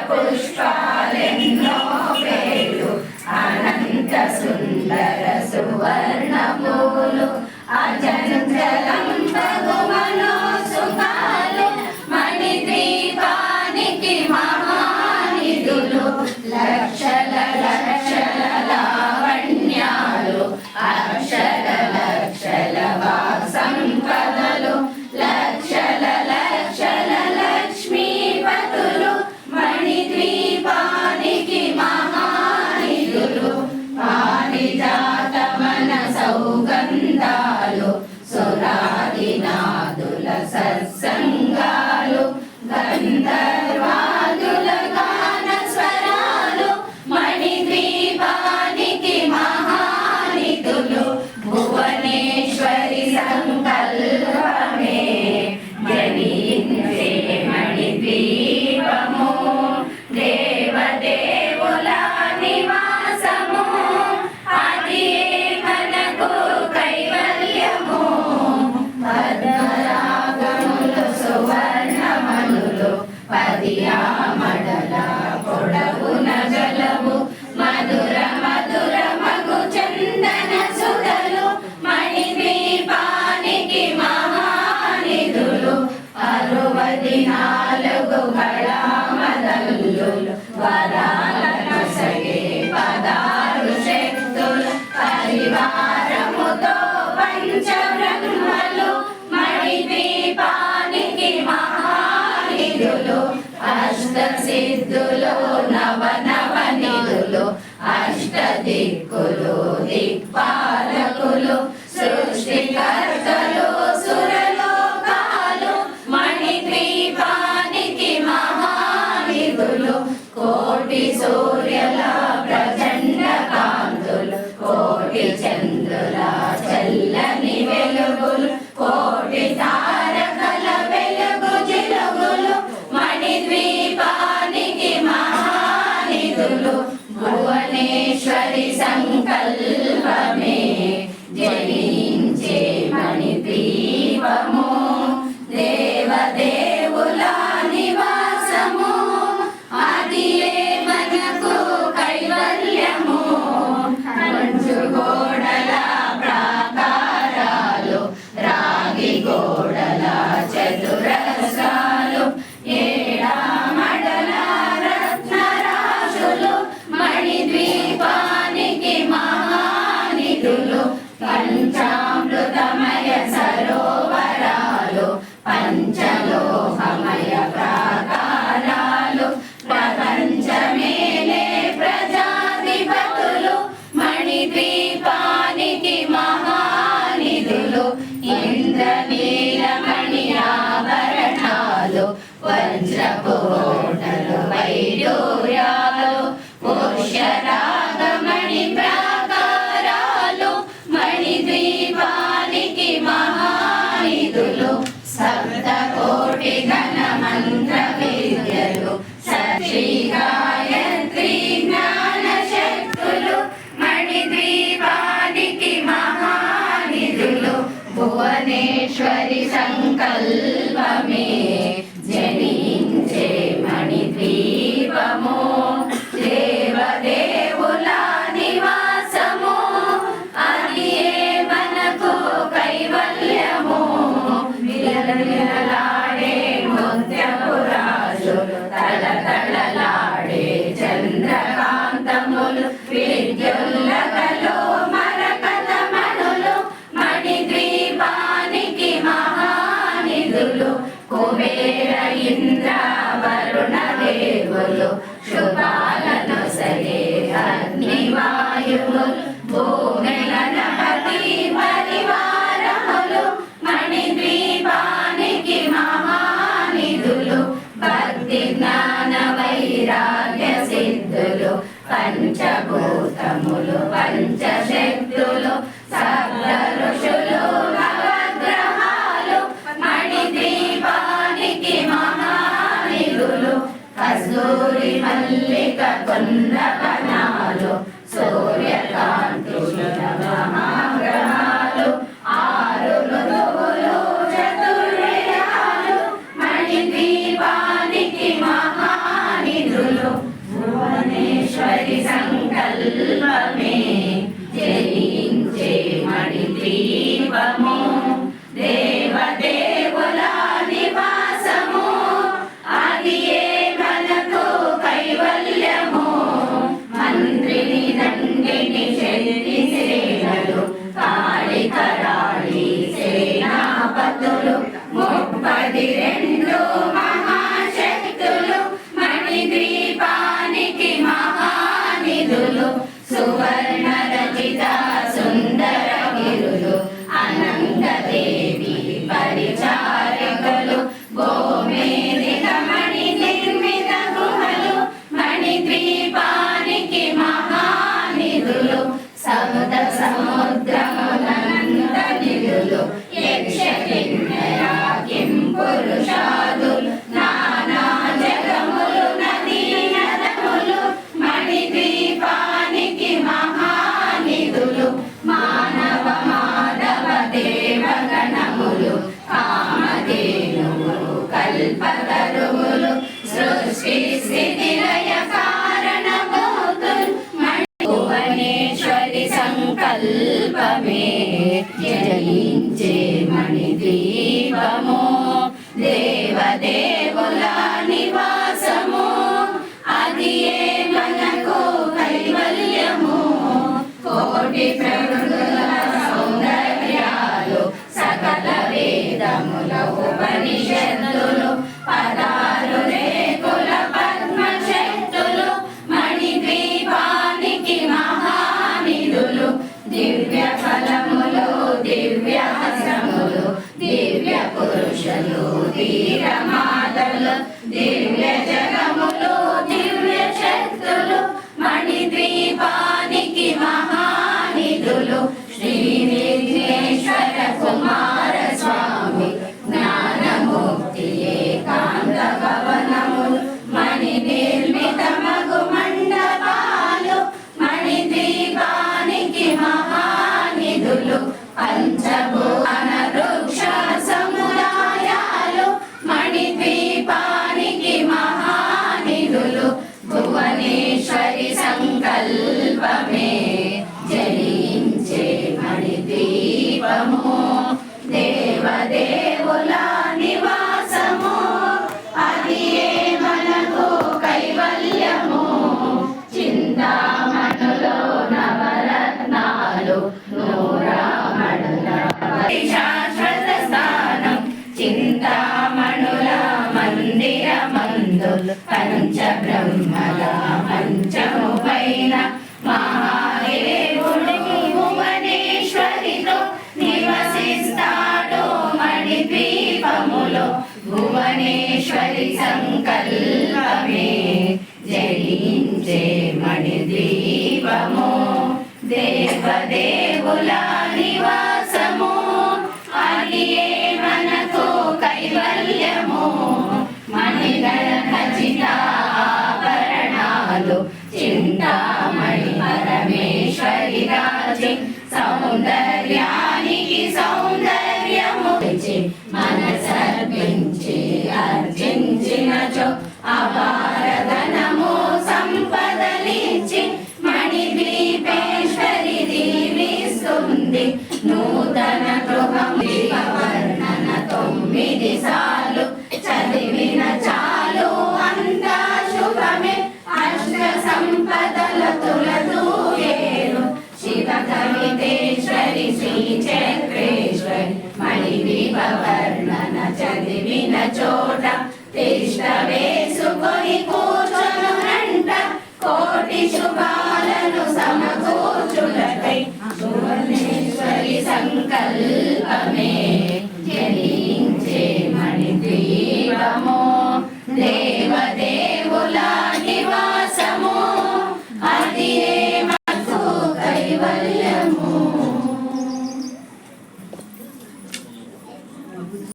పుష్పాలెన్నో వేలు అనంత సుందర సువర్ణ పూలు అజంజలం భగవనో సుఖాలు మణిద్వీపానికి మహానిధులు లక్షల లక్షల లావణ్యాలు అక్షర లక్షల సంపదలు లక్షల లక్షల లక్ష్మీపతులు మణిద్వీపానికి మహానిధులు పారిజాతవన సౌగంధాలు సురాదినాదుల సత్సంగాలు గంధర్వాదుల గాన స్వరాలు మణిద్వీపానికి మహానిధులు భువనేశ్వరి సంకల్పమే జనించే మణిద్వీపము దేవదేవుల నివాసము అది మనకు కైవల్యము పద్మరాగములు సువర్ణమణులు పదియామడల పొడవున గలవు మధుర మధుర మగు చందన సుధలు మణిద్వీపానికి మహానిధులు 64 గళామదల్లులు వరాలను సగే పదారు శక్తులు పరివారముతో పంచబ్రహ్మలు మణిద్వీపానికి మహానిధులు అష్టసిద్ధులు నవనవనిధులు అష్టదిక్కులు దిక్పాలకులు సృష్టికర్తలు సురలోకాలు మణిద్వీపానికి మహానిధులు కోటి సూర్యుల ప్రచండ కాంతులు కోటి చంద్రుల చల్లని వెలుగులు కోటి తారకల వెలుగు జిలుగులు మణిద్వీపానికి మహానిధులు భువనేశ్వరి సంకల్పమే జనించే మణిద్వీపము దేవదేవుల నివాసము అది మనకు కైవల్యము మంచు గోడల ప్రాకారాలు రాగి గోడల చతురస్రాలు ఏడామడల రత్నరాశులు మణిద్వీపానికి మహానిధులు పంచామృతమయ సరోవరాలు పంచలోహమయ ప్రాకారాలు ప్రపంచమేలే ప్రజాధిపతులు మణిద్వీపానికి మహానిధులు ఇంద్రనీలమణి ఆభరణాలు వజ్రకోటలు వైడూర్యాలు పుష్యరాగమణి ప్రాకారాలు మణిద్వీపానికి మహానిధులు సప్తకోటి ఘన మంత్ర విద్యలు సత్రీ గాయత్రి జ్ఞాన శక్తులు మణిద్వీపానికి మహానిధులు భువనేశ్వరి సంకల్పమే జనించే మణిద్వీపము దేవదేవుల నివాసము అది మనకు కైవల్యము విలవిలలాడే ముత్యపురాజులు తలతళలాడే చంద్రకాంతములు విద్యుల్లకలు మరకతమణులు మణిద్వీపానికి మహానిధులు కుబేర ఇంద్ర వరుణ దేవులు శుభాలను సగే అగ్నివాయువులు భూమిల నపతి పరివారములు మణిద్వీపానికి మహానిధులు భక్తి జ్ఞాన వైరాగ్య సిద్ధులు పంచభూతములు పంచశక్తులు సప్త ఋషులు నవగ్రహాలు మణిద్వీపానికి మహానిధులు కస్తూరి మల్లిక కుందవనాలు సూర్యకాంతుల మహాగ్రహాలు 6 ఋతువులు చతుర్వేదాలు మణిద్వీపానికి మహానిధులు సంకల్పమే జయించే మణిద్వీపము దేవదేవుల నివాసము అది ఏ మనకు కైవల్యము మంత్రిని దండిని శక్తి సేనలు కాళికరాళి సేనాపతులు 32 మహాశక్తులు మణిద్వీపానికి మహానిధులు సువర్ణ రచిత సుందర గిరులు అనంతదేవి పరిచారకులు గోమేధిక మణి నిర్మిత గుహలు మణిద్వీపానికి మహానిధులు సముద్ర సముద్రములంత నిధులు యక్ష కిన్నెర కిం పురుషాదులు నానా జగములు నదీ నదములు మణిద్వీపానికి మహానిధులు మానవ మాధవ దేవగణములు కామధేనువులు కల్పతరువులు సృష్టి స్థితి లయ కారణభూతులు భువనేశ్వరి సంకల్పమే జయించే మణిద్వీపము దేవదేవుల నివాసము అది ఏ మనకు కైవల్యము కోటి ప్రకృతుల సౌందర్యాలు సకల వేదముల ఉపనిషత్తులు 16 రేకుల పద్మశక్తులు మణిద్వీపానికి మహానిధులు దివ్య ఫలములు దివ్య హస్తములు దివ్య పురుషులు ధీరమాతలు దివ్య జగములు దివ్య శక్తులు మణిద్వీపానికి మహానిధులు శ్రీ విఘ్నేశ్వర కుమార స్వామి జ్ఞానముక్తి ఏకాంత భవనములు మణి నిర్మిత మగు మండపాలు మణిద్వీపానికి మహానిధులు పంచభువన వృక్ష సముదాయాలు మణిద్వీపానికి మహానిధులు భువనేశ్వరి సంకల్పమే జయించే మణిద్వీపము దేవదేవుల నివాసము అది ఏ మనకు కైవల్యము చింతామణులో నవరత్నాలు నూరామణుల శాశ్వత స్థానం చింతామణుల మందిరమందులు పంచబ్రహ్మల మంచము పైన మహాదేవుడికి భువనేశ్వరితో నివసిస్తాడు మణిద్వీపములో భువనేశ్వరి సంకల్పమే జయించే మణిద్వీపము దేవదేవుల నివాసము అది ఏ మనకు కైవల్యము మణిగణ ఖచ్చిత ఆభరణాలు చింతామణి పరమేశ్వరి రాజి సౌందర్యానికి సౌందర్యము మనసర్పించి అర్జించినచో అపారధనము సంపదలిచ్చి మణిద్వీపేశ్వరి దీవిస్తుంది నూతన గృహం వర్ణన 9 సార్లు చదివిన చాలు అంతా శుభమే అష్ట సంపదల తులదూయేరు శివ కవితేశ్వరి శ్రీ చక్రేశ్వరి మణిద్వీప వర్ణన చదివిన చోట తిష్ట వేసుకొని కూర్చొనునంట కోటి శుభాలను సమకూర్చుటకై భువనేశ్వరి సంకల్పమే